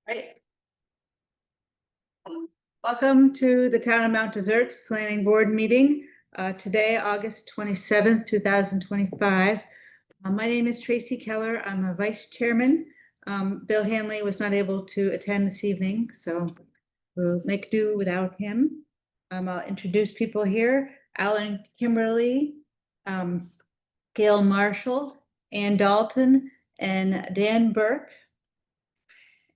Right. Welcome to the Town of Mount Desert Planning Board meeting. Today, August 27th, 2025. My name is Tracy Keller. I'm a vice chairman. Bill Hanley was not able to attend this evening, so we'll make do without him. I'll introduce people here. Alan Kimberly, Gail Marshall, Ann Dalton, and Dan Burke.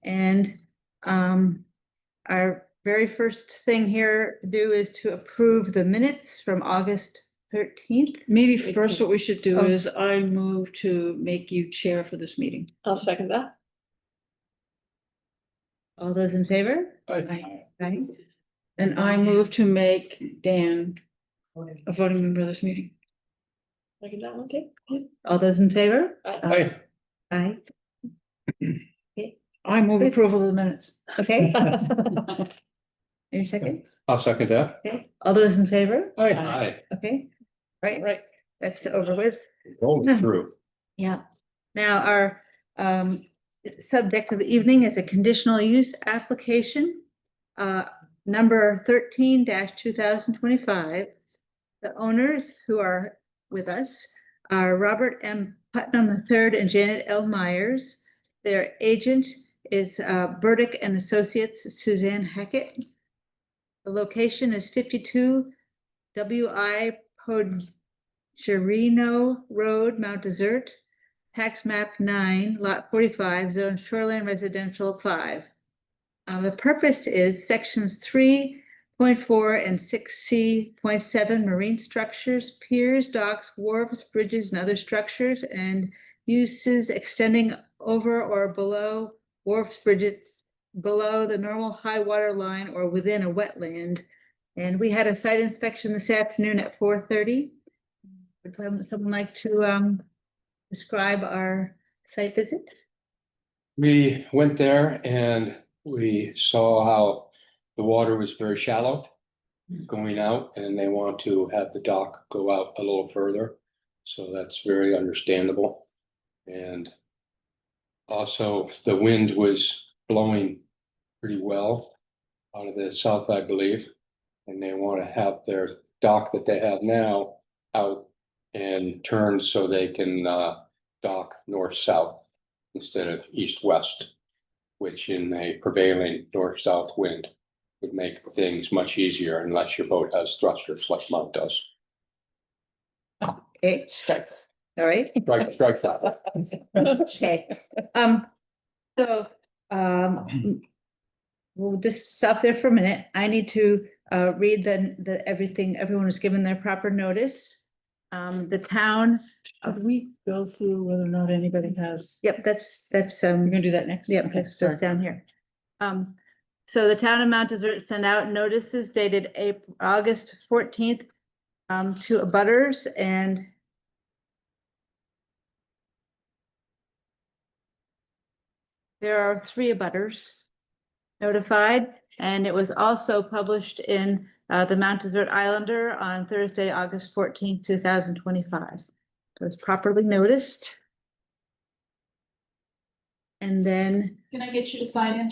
And our very first thing here to do is to approve the minutes from August 13th. Maybe first what we should do Oh. is I move to make you chair for this meeting. I'll second that. All those in favor? Aye. Aye. And I move to make Dan a voting member of this meeting. Second that one, okay? All those in favor? Aye. Aye. I move Good. approval of the minutes. Okay. Any second? I'll second that. Okay. All those in favor? Aye. Okay. Right. Right. That's over with. Going through. Yeah. Now, our subject of the evening is a conditional use application, number 13-2025. The owners who are with us are Robert M. Putnam III and Janet L. Myers. Their agent is Burdick and Associates, Suzanne Hackett. The location is 52 W.I. Pogerino Road, Mount Desert, tax map 9, lot 45, zone shoreline residential 5. The purpose is sections 3.4 and 6C.7 marine structures, piers, docks, wharves, bridges, and other structures, and uses extending over or below wharfs, bridges, below the normal high water line or within a wetland. And we had a site inspection this afternoon at 4:30. Would someone like to describe our site visit? We went there and we saw how the water was very shallow going out, and they want to have the dock go out a little further. So that's very understandable. And also the wind was blowing pretty well out of the south, I believe. And they want to have their dock that they have now out and turn so they can dock north-south instead of east-west, which in a prevailing north-south wind would make things much easier unless your boat has thrusters like mine does. Okay, all right. Strike that. Okay, so, we'll just stop there for a minute. I need to, read everything, everyone was given their proper notice. The town, Should we go through whether or not anybody has? yep, that's, We're gonna do that next. yep, Okay, that's just sorry. down here. So the town of Mount Desert sent out notices dated August 14th, to abutters, and there are 3 abutters notified, and it was also published in the Mount Desert Islander on Thursday, August 14th, 2025. So it's properly noticed. And then, Can I get you to sign in?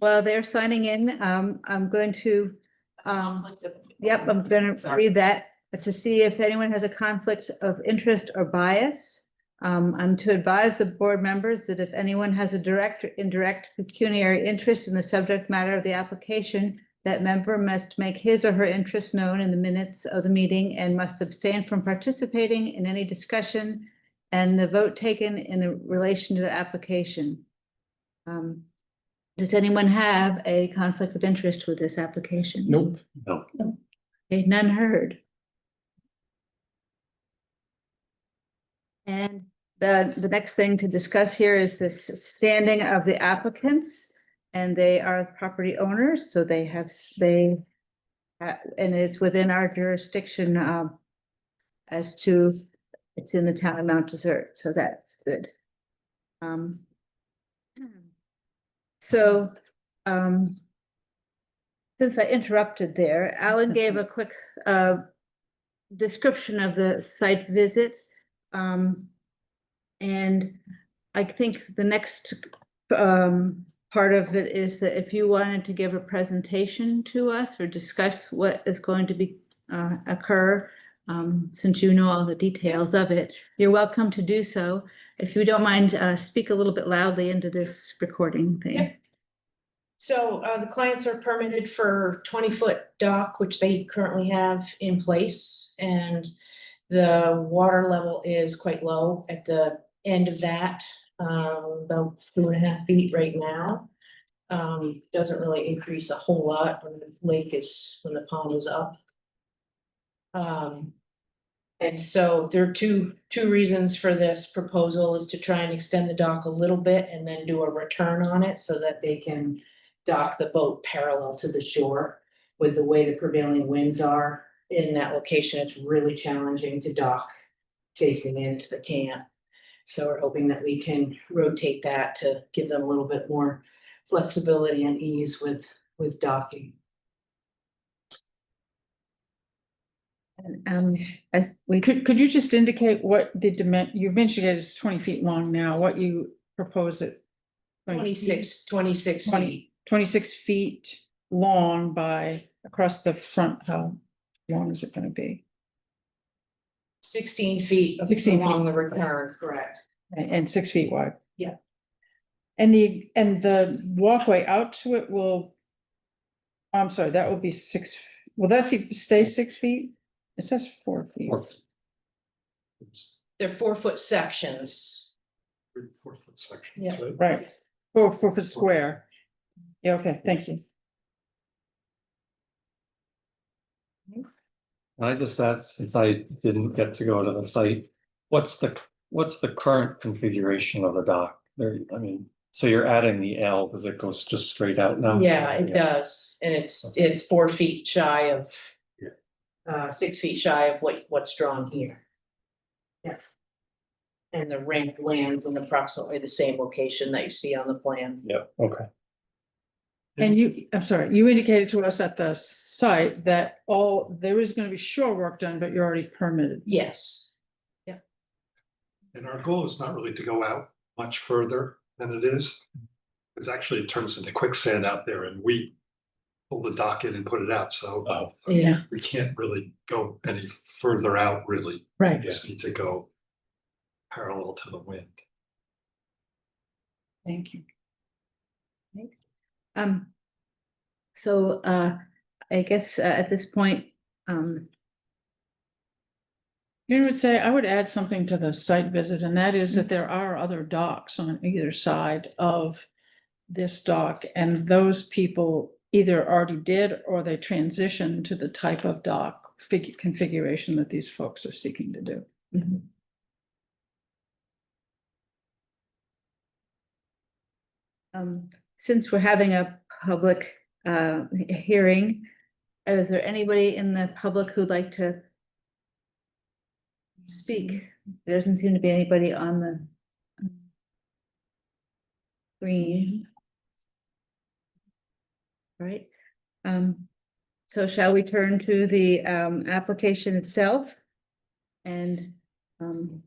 while they're signing in, I'm going to, yep, I'm gonna read that to see if anyone has a conflict of interest or bias. I'm to advise the board members that if anyone has a direct or indirect pecuniary interest in the subject matter of the application, that member must make his or her interest known in the minutes of the meeting and must abstain from participating in any discussion and the vote taken in relation to the application. Does anyone have a conflict of interest with this application? Nope. No. Okay, none heard. And the next thing to discuss here is the standing of the applicants, and they are property owners, so and it's within our jurisdiction as to, it's in the town of Mount Desert, so that's good. Um, So, since I interrupted there, Alan gave a quick description of the site visit. And I think the next part of it is that if you wanted to give a presentation to us or discuss what is going to be occur, since you know all the details of it, you're welcome to do so. If you don't mind, speak a little bit loudly into this recording thing. Yep. So the clients are permitted for 20-foot dock, which they currently have in place, and the water level is quite low at the end of that, about 2.5 feet right now. Doesn't really increase a whole lot when the lake is, when the pond is up. And so there are two reasons for this proposal, is to try and extend the dock a little bit and then do a return on it so that they can dock the boat parallel to the shore. With the way the prevailing winds are in that location, it's really challenging to dock facing into the camp. So we're hoping that we can rotate that to give them a little bit more flexibility and ease with docking. As we Could you just indicate what the you mentioned it is 20 feet long now, what you propose it? 26 20 feet. 26 feet long by across the front, how long is it gonna be? 16 feet 16 feet. along the return, correct? And 6 feet wide? Yeah. And the walkway out to it will, I'm sorry, that will be 6, will that stay 6 feet? It says 4 feet. They're 4-foot sections. 4-foot section. Yeah. Right, 4 foot square. Yeah, okay, thank you. I just asked, since I didn't get to go to the site, what's the current configuration of the dock? There, I mean, so you're adding the L because it goes just straight out now? Yeah, it does, and it's 4 feet shy of. 6 feet shy of what's drawn here. Yeah. And the ramp lands in approximately the same location that you see on the plan. Yeah, okay. And I'm sorry, you indicated to us at the site that there is gonna be shore work done, but you're already permitted. Yes. And our goal is not really to go out much further than it is. Because actually it turns into quicksand out there and we pull the dock in and put it out, so Oh, Yeah, we can't really go any further out, really. right. We just need to go parallel to the wind. Thank you. So I guess at this point, You would say, I would add something to the site visit, and that is that there are other docks on either side of this dock, and those people either already did or they transitioned to the type of dock configuration that these folks are seeking to do. since we're having a public hearing, is there anybody in the public who'd like to speak? There doesn't seem to be anybody on the screen. Right, so shall we turn to the application itself? And the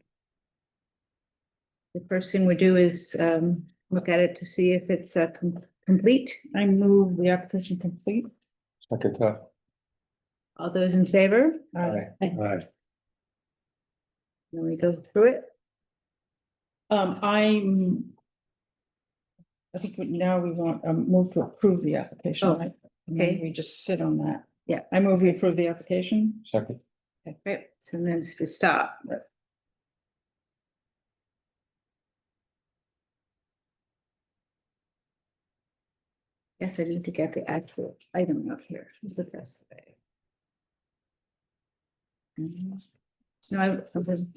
first thing we do is look at it to see if it's complete. I move the application complete. second time. All those in favor? Aye. Aye. Then we go through it. I think now we want move to approve the application, Oh, right? And then okay. we just sit on that. Yeah. I move we approve the application. Second. Okay, right, so then we stop. Guess I need to get the actual item up here. Is the best way. No, I wasn't.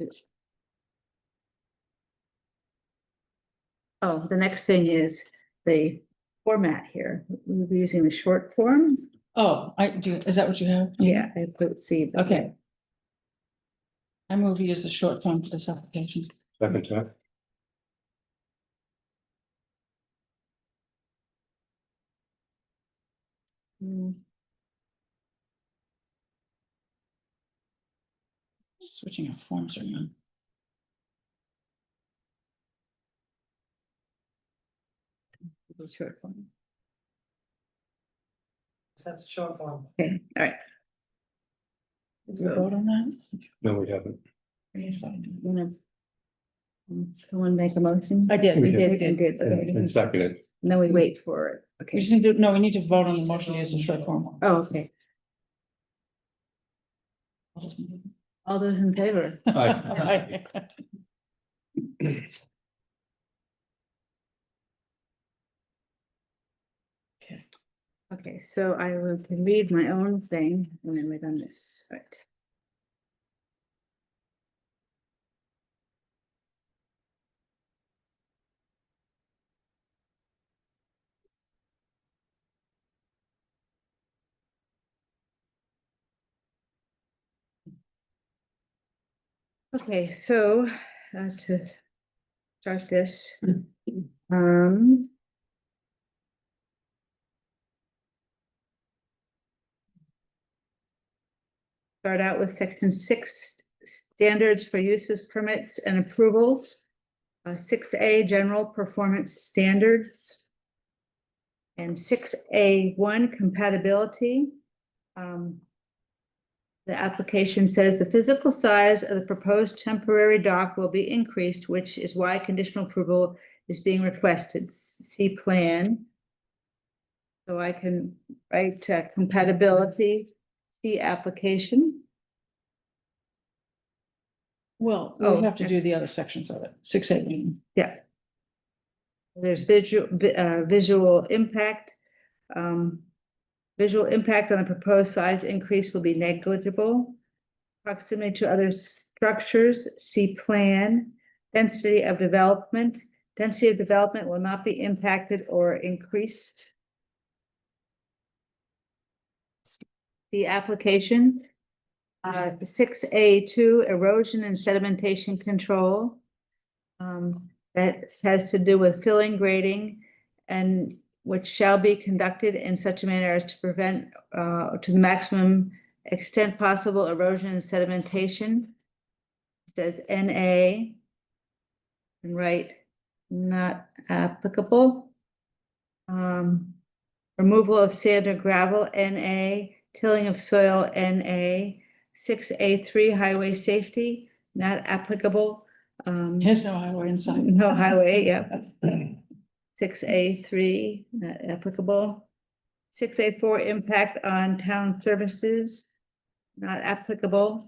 Oh, the next thing is the format here. We'll be using the short form. Oh, is that what you have? Yeah, I put C. but- Okay. I move we use the short form for this application. Second time. Hmm, Switching of forms around. the short form. That's short form. Okay, all right. Did we vote on that? No, we haven't. Wanna- Someone make a motion? I did, We we did, did. we did, okay. And seconded. And then we wait for it, We okay. just need to, no, we need to vote on the motion as a short form. Oh, okay. All those in favor? Aye. Okay, so I will can read my own thing and then we're done this, right? Okay, so to start this, um. Start out with section 6, standards for uses, permits and approvals. 6A, general performance standards. And 6A1, compatibility. The application says the physical size of the proposed temporary dock will be increased, which is why conditional approval is being requested. See plan. So I can write compatibility, see application. Well, Oh, we have to okay. do the other sections of it, 6A. Yeah. There's visual impact. Visual impact on the proposed size increase will be negligible. Proximity to other structures, see plan. Density of development. Density of development will not be impacted or increased. The application. 6A2, erosion and sedimentation control. That has to do with filling, grading, and which shall be conducted in such a manner as to prevent to the maximum extent possible erosion and sedimentation. It says NA. And right, not applicable. Removal of sand or gravel, NA. Tilling of soil, NA. 6A3, highway safety, not applicable. There's no highway inside. No highway, yep. 6A3, not applicable. 6A4, impact on town services, not applicable.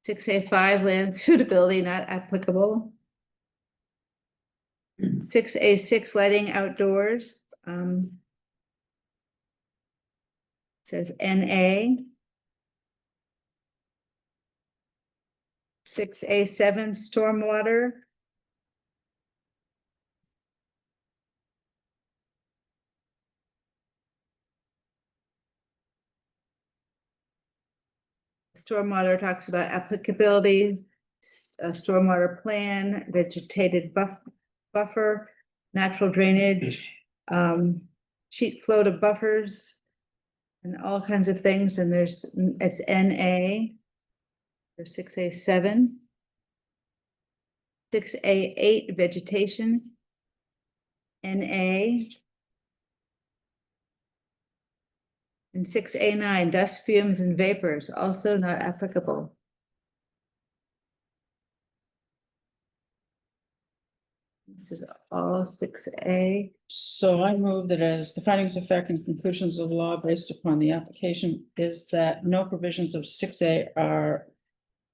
6A5, land suitability, not applicable. 6A6, lighting outdoors. Says NA. 6A7, stormwater. Stormwater talks about applicability, stormwater plan, vegetated buffer, natural drainage, sheet flow to buffers, and all kinds of things, and it's NA. There's 6A7. 6A8, vegetation. NA. And 6A9, dust fumes and vapors, also not applicable. This is all 6A. So I move that as the findings of fact and conclusions of law based upon the application is that no provisions of 6A are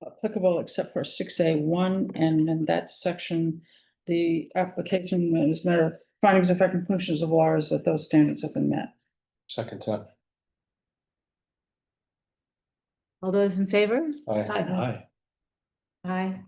applicable except for 6A1, and in that section, the application is matter of findings of fact and conclusions of law is that those standards have been met. Second time. All those in favor? Aye. Aye. Aye.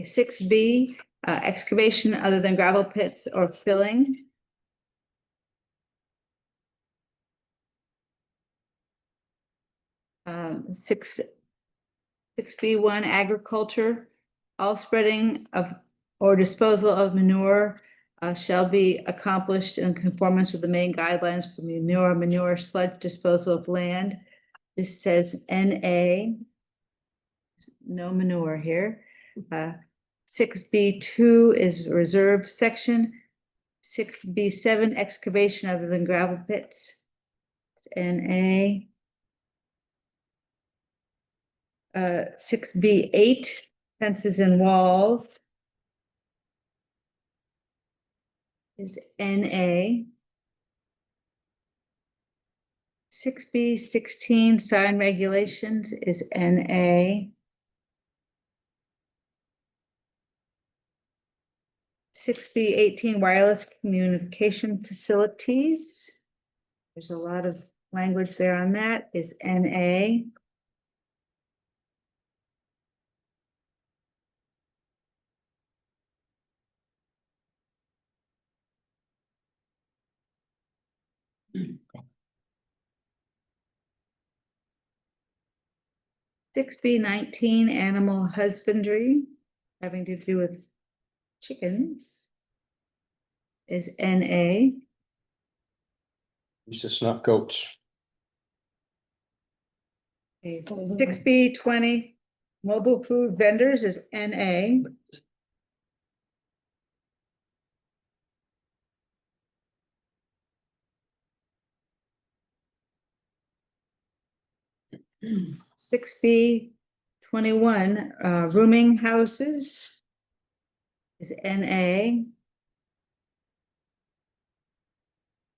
6B, excavation other than gravel pits or filling. Six 6B1, agriculture, all spreading of or disposal of manure shall be accomplished in conformance with the Maine guidelines for manure sludge disposal of land. This says NA. No manure here. 6B2 is reserved section. 6B7, excavation other than gravel pits. NA. 6B8, fences and walls. Is NA. 6B16, sign regulations is NA. 6B18, wireless communication facilities. There's a lot of language there on that, is NA. Six B 19, animal husbandry, having to do with chickens, is NA. It's just not goats. 6B 20, mobile food vendors is NA. Six B 21, rooming houses is NA.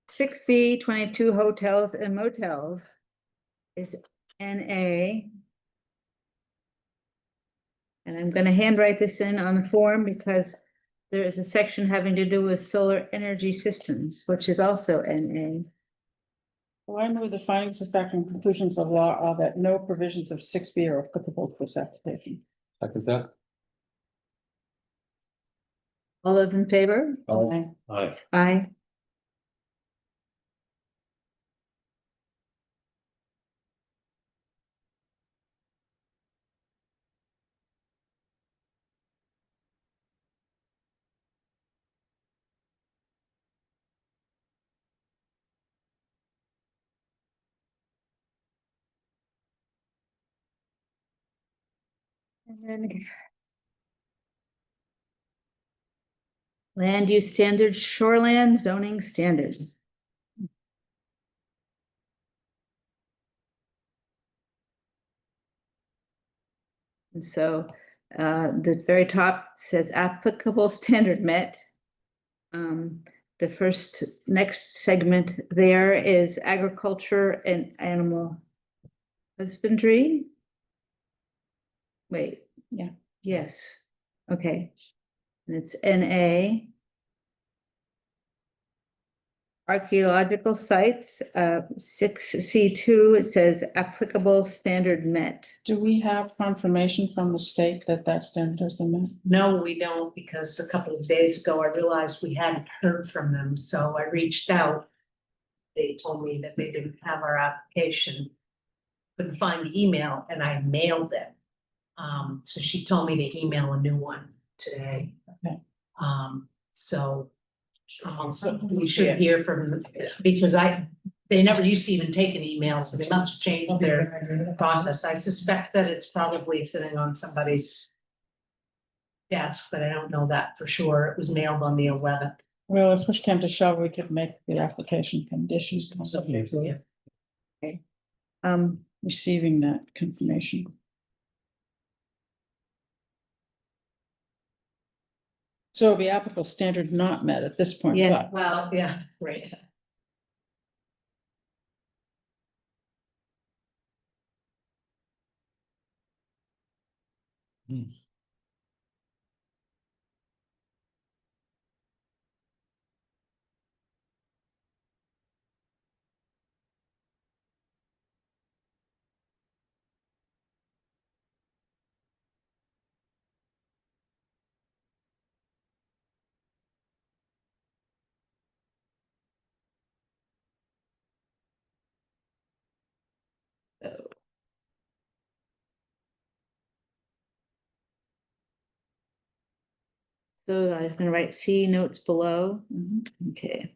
6B 22, hotels and motels is NA. And I'm gonna handwrite this in on the form because there is a section having to do with solar energy systems, which is also NA. Well, I move the findings of fact and conclusions of law are that no provisions of 6B are applicable to this application. Second that. All those in favor? Aye. Aye. Aye. And then land use standards, shoreland zoning standards. And so the very top says applicable standard met. The first next segment there is agriculture and animal husbandry. Wait. Yeah. Yes, okay. And it's NA. Archaeological sites, 6C2, it says applicable standard met. Do we have confirmation from the state that that standard has been met? No, we don't, because a couple of days ago, I realized we hadn't heard from them, so I reached out. They told me that they didn't have our application. Couldn't find the email and I mailed them. So she told me to email a new one today. Okay. So we should hear from, because they never used to even take an email, so they must have changed their process. I suspect that it's probably sitting on somebody's desk, but I don't know that for sure. It was mailed on the 11th. Well, if push came to shove, we could make the application conditions. Receiving that confirmation. So it'll be applicable standard not met at this point. Yeah. but- Well, yeah, right. So I was gonna write C notes below. Mhm. Okay.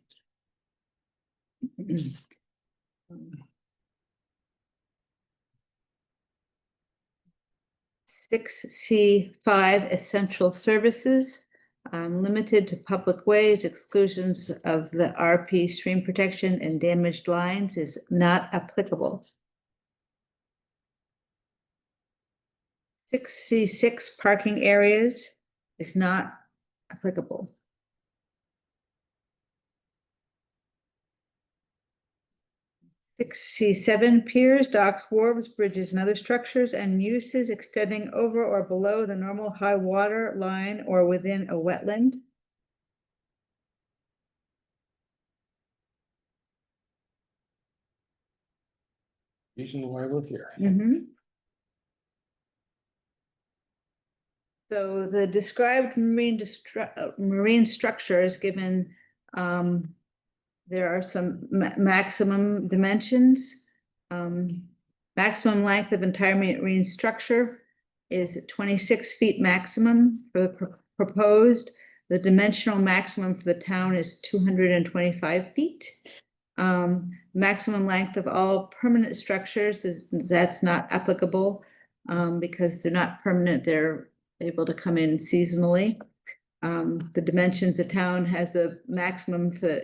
6C5 essential services, limited to public ways, exclusions of the RP stream protection and damaged lines is not applicable. 6C6 parking areas is not applicable. 6C7 piers, docks, wharves, bridges, and other structures and uses extending over or below the normal high water line or within a wetland. Reason why I live here. So the described marine structures given, there are some maximum dimensions. Maximum length of entire marine structure is 26 feet maximum for the proposed. The dimensional maximum for the town is 225 feet. Maximum length of all permanent structures that's not applicable, because they're not permanent, they're able to come in seasonally. The dimensions the town has a maximum for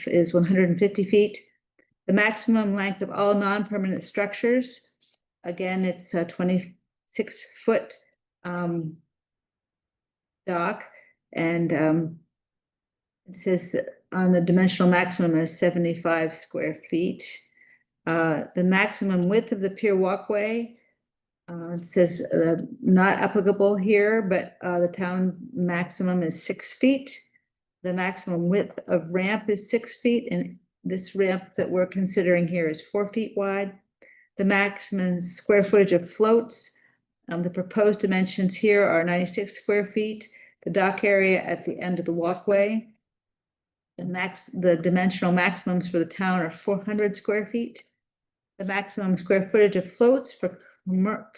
is 150 feet. The maximum length of all non-permanent structures, again, it's a 26-foot dock, and it says on the dimensional maximum is 75 square feet. The maximum width of the pier walkway, it says not applicable here, but the town maximum is 6 feet. The maximum width of ramp is 6 feet, and this ramp that we're considering here is 4 feet wide. The maximum square footage of floats, the proposed dimensions here are 96 square feet. The dock area at the end of the walkway. The dimensional maximums for the town are 400 square feet. The maximum square footage of floats for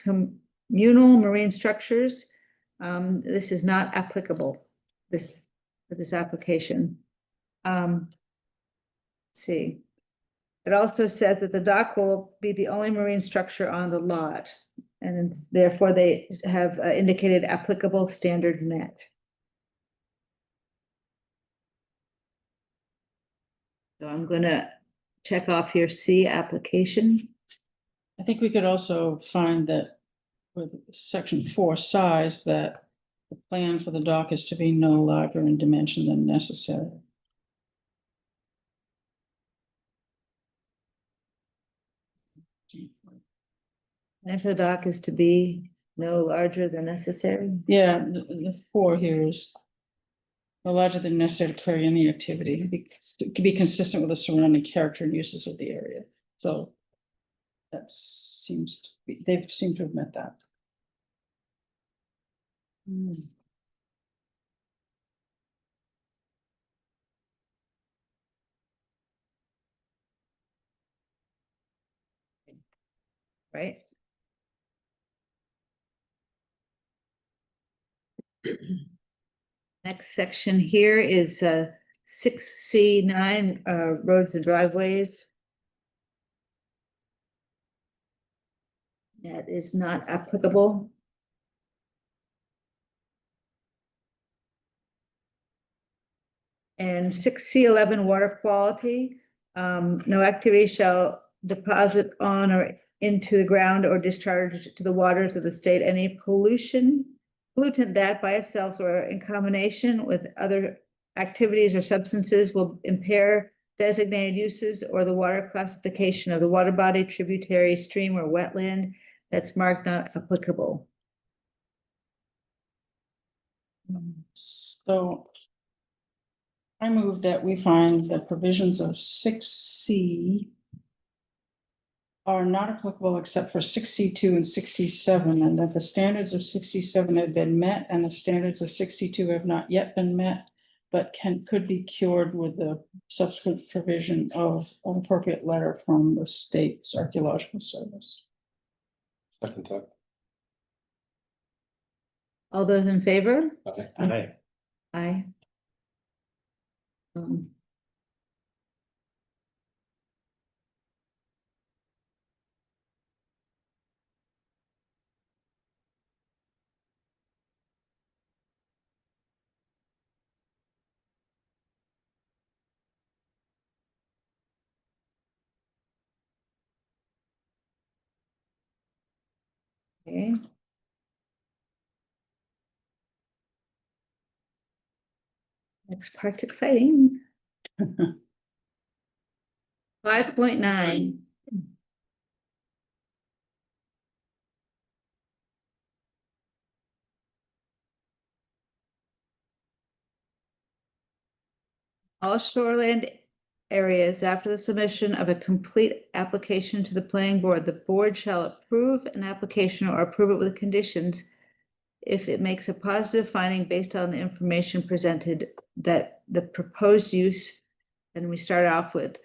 communal marine structures. This is not applicable, for this application. Let's see. It also says that the dock will be the only marine structure on the lot, and therefore they have indicated applicable standard met. So I'm gonna check off your C application. I think we could also find that with section 4 size, that the plan for the dock is to be no larger in dimension than necessary. And the dock is to be no larger than necessary. Yeah, the 4 here is no larger than necessary to carry any activity, to be consistent with the surrounding character and uses of the area. So that seems to be, they've seemed to have met that. Right? Next section here is 6C9, roads and driveways. That is not applicable. And 6C11 water quality, no activity shall deposit on or into the ground or discharge to the waters of the state any pollutant that by itself or in combination with other activities or substances will impair designated uses or the water classification of the water body, tributary, stream, or wetland that's marked not applicable. So I move that we find the provisions of 6C are not applicable except for 6C2 and 6C7, and that the standards of 6C7 have been met and the standards of 6C2 have not yet been met, but could be cured with the subsequent provision of an appropriate letter from the state's archaeological service. Second time. All those in favor? Okay. Aye. Aye. Um, Okay. Next part's exciting. 5.9. All shoreland areas after the submission of a complete application to the planning board, the board shall approve an application or approve it with conditions if it makes a positive finding based on the information presented that the proposed use, and we start off with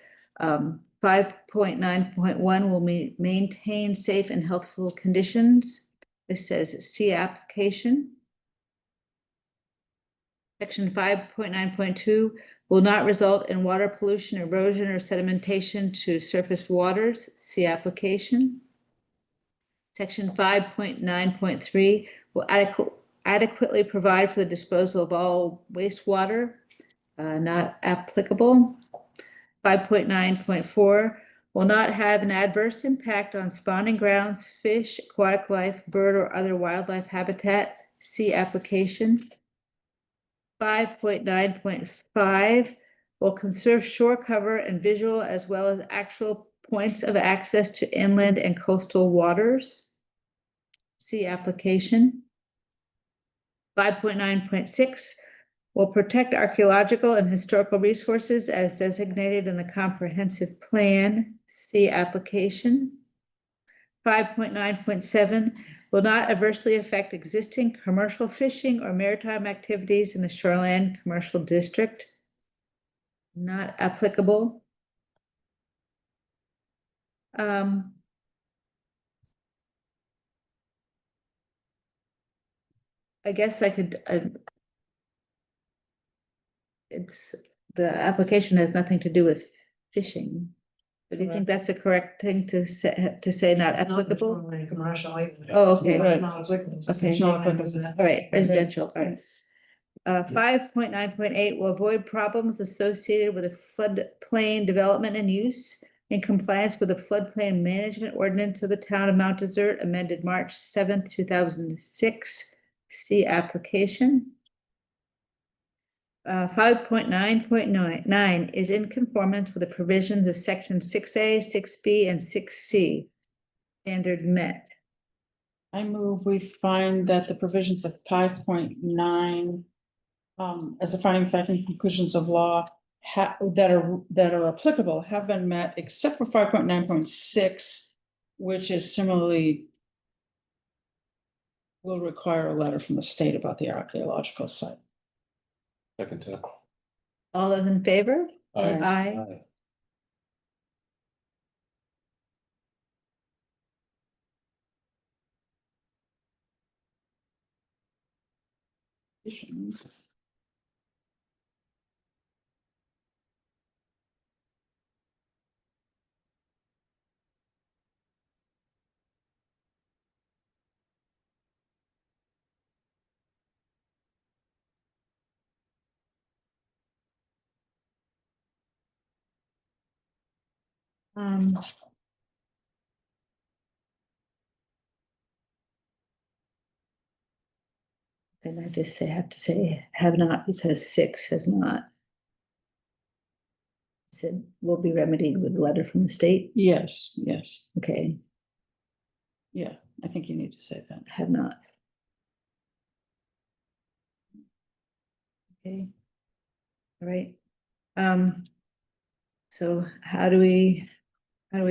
5.9.1 will maintain safe and healthful conditions. This says see application. Section 5.9.2 will not result in water pollution, erosion, or sedimentation to surface waters. See application. Section 5.9.3 will adequately provide for the disposal of all wastewater. Not applicable. 5.9.4 will not have an adverse impact on spawning grounds, fish, aquatic life, bird, or other wildlife habitat. See application. 5.9.5 will conserve shore cover and visual as well as actual points of access to inland and coastal waters. See application. 5.9.6 will protect archaeological and historical resources as designated in the comprehensive plan. See application. 5.9.7 will not adversely affect existing commercial fishing or maritime activities in the shoreline commercial district. Not applicable. I guess I could, it's, the application has nothing to do with fishing. But do you think that's a correct thing to say not applicable? Commercial. Oh, okay. Right. Not applicable. Okay. It's not applicable. All right, residential, all right. 5.9.8 will avoid problems associated with a floodplain development and use in compliance with the floodplain management ordinance of the town of Mount Desert amended March 7th, 2006. See application. 5.9.9 is in conformance with the provisions of section 6A, 6B, and 6C. Standard met. I move we find that the provisions of 5.9 as a finding of fact and conclusions of law that are applicable have been met except for 5.9.6, which is similarly will require a letter from the state about the archaeological site. Second to. All those in favor? Aye. Aye. And I just have to say, have not, because 6 has not. Said will be remedied with a letter from the state. Yes, yes, Okay, yeah, I think you need to say that. have not. Okay. All right. So how do we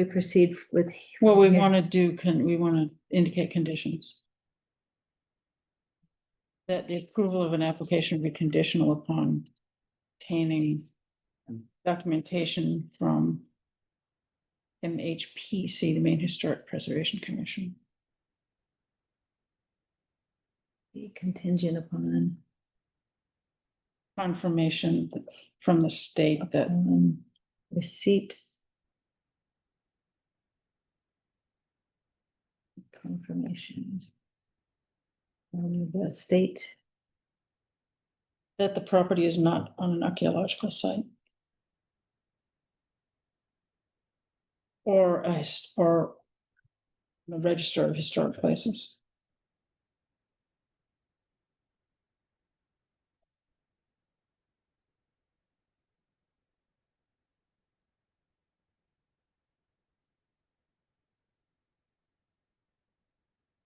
proceed with? Well, we Yeah. want to indicate conditions. That the approval of an application will be conditional upon obtaining documentation from MHPC, the Maine Historic Preservation Commission. Be contingent upon. confirmation from the state that, Receipt. Confirmations. The state, that the property is not on an archaeological site. Or or the Register of Historic Places.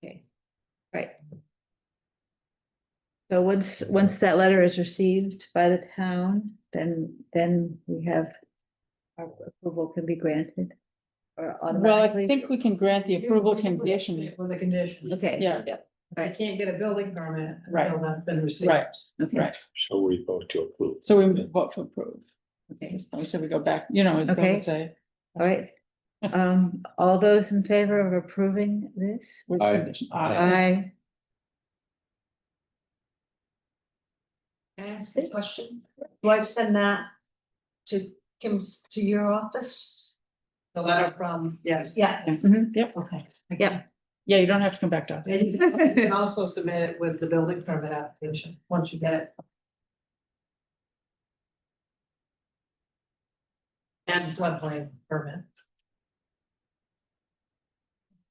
okay, right. So once that letter is received by the town, then we have. Our approval can be granted. Or Well, I automatically. think we can grant the approval condition. With a condition. Okay. Yeah, I can't get a building permit Right. until that's been received. right, Okay, right. So we vote to approve. So we vote to approve. okay, So we go back, you know, as Bill Okay. would say. all right. All those in favor of approving this? with Aye. condition. Aye. Can I ask a question? Do I send that to Kim's, to your office? The letter from, yes. Yeah, Mhm, Yep, okay. Yep, yeah, you don't have to come back to us. And you can also submit it with the building permit application, once you get it. And floodplain permit.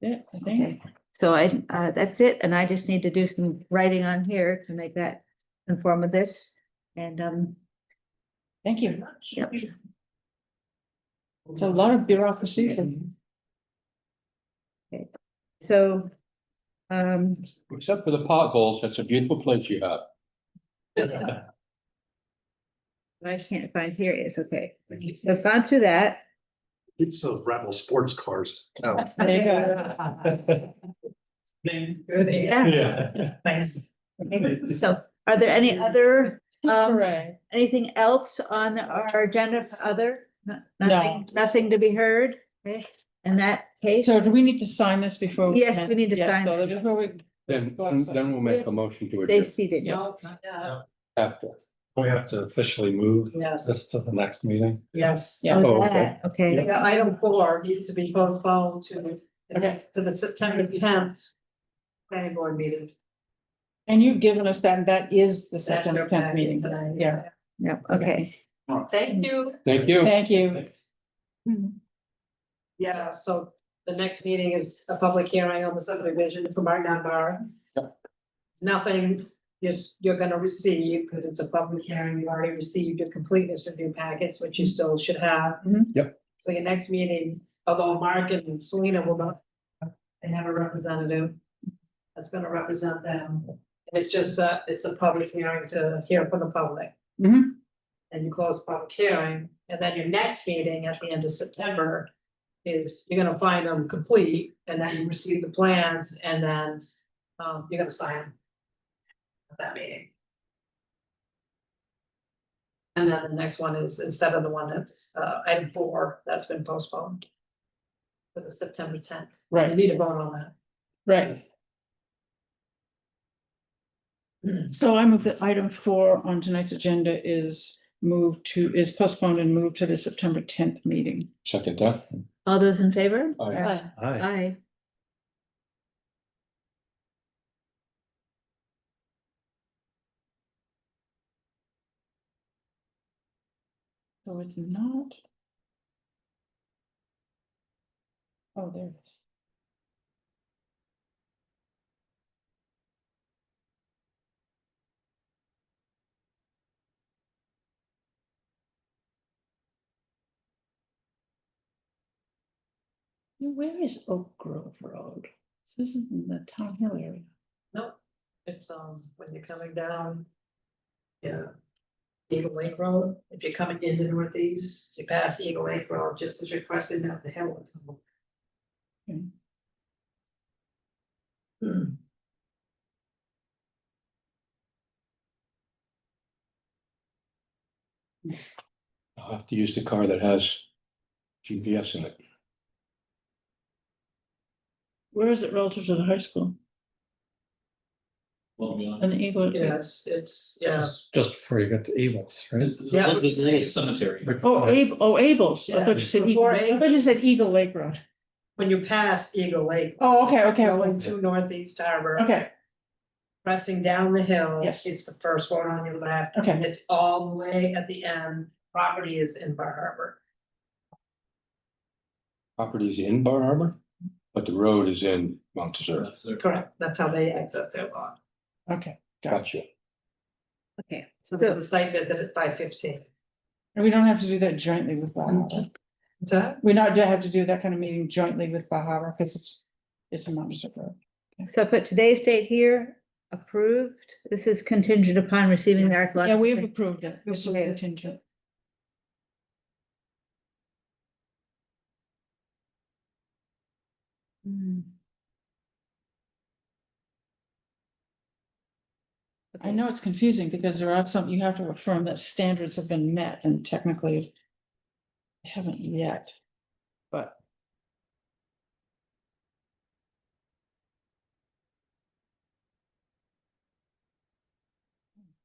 Yeah, I think. okay, so that's it, and I just need to do some writing on here to make that conform with this, and, Thank you. yep. It's a lot of bureaucracy. So, Except for the potholes, that's a beautiful place you have. I just can't find, here it is, okay, so I've gone through that. Keeps those rebel sports cars. Oh. There you go. Yeah. Thanks. Okay, so are there any other, Hooray. anything else on our agenda for other? Nothing to be heard, okay, in that case, So do we need to sign this before? Yes, we need to Yes, sign so it. before we. Then we'll make a motion to they adjourn see that, No, not yet. after. We have to officially move Yes, this to the next meeting. yes. Yeah. Oh, oh, okay. that, okay, Yeah, item 4 needs to be postponed Okay. to the September 10th planning board meeting. And you've given us that is the That's September your 10th packet meeting. tonight. Yeah, yeah, okay. Thank you. Thank you. thank you. Yeah, so the next meeting is a public hearing on the subdivision for Martin Dunbar. Yep. It's nothing you're gonna receive, because it's a public hearing, you already received your completeness review packets, which you still should have. Mhm. Yep. So your next meeting, although Mark and Selena will not, they have a representative that's gonna represent them. And it's just, it's a public hearing to hear from the public. Mhm. And you close the public hearing, and then your next meeting at the end of September is you're gonna find them complete, and then you receive the plans, and then, you're gonna sign them at that meeting. And then the next one is, instead of the one that's, item 4, that's been postponed for the September 10th. You Right, need to vote on that. right. So I move that item 4 on tonight's agenda is postponed and moved to the September 10th meeting. Second that. All those in favor? Aye. Hi. Aye. So it's not. Oh, there it is. Where is Oak Grove Road? This is in the Town Hill area. Nope, it's, when you're coming down. Yeah. Eagle Lake Road, if you're coming into Northeast, you pass Eagle Lake Road, just as you're crossing down the hill. It's Hmm. I'll have to use the car that has GPS in it. Where is it relative to the high school? And the Eagle. Yes, it's, yeah. Just before you get to Eagles, right? Yeah. There's a little cemetery. Abel's. I thought you said Eagle. Before I thought you said Eagle Lake Road. When you pass Eagle Lake. Oh, okay, Going to Northeast Harbor. Okay, Pressing down the hill. Yes. It's the first one on your left. Okay. And it's all the way at the end. Property is in Bar Harbor. Property's in Bar Harbor, but the road is in Mount Desert. Correct. That's how they access their lot. okay. Gotcha. Okay, So the site visit at 5:15. And we don't have to do that jointly with Bahama. So We not have to do that kind of meeting jointly with Bahama because it's a Mount Desert Road. so I put today's date here, approved. This is contingent upon receiving the Yeah, archaeological. we've approved it. It's just Okay. contingent. Hmm. I know it's confusing because there are some, you have to affirm that standards have been met and technically they haven't yet, but.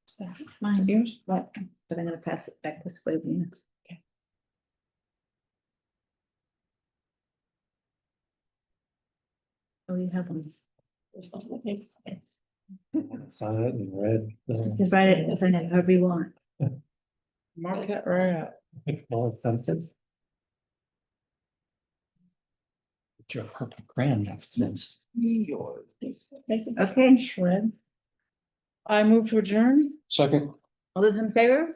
Is that Mine. yours? What? But I'm gonna pass it back this way. Lena. Okay. Oh, you have one. Sign it in red. Just write it, as it however you want. Mark that right up. Well, attempted. Put your purple crayon next to this. Okay, Shred. I move to adjourn. Second. all those in favor?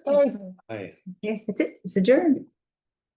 Hey. Okay, that's it, it's adjourned.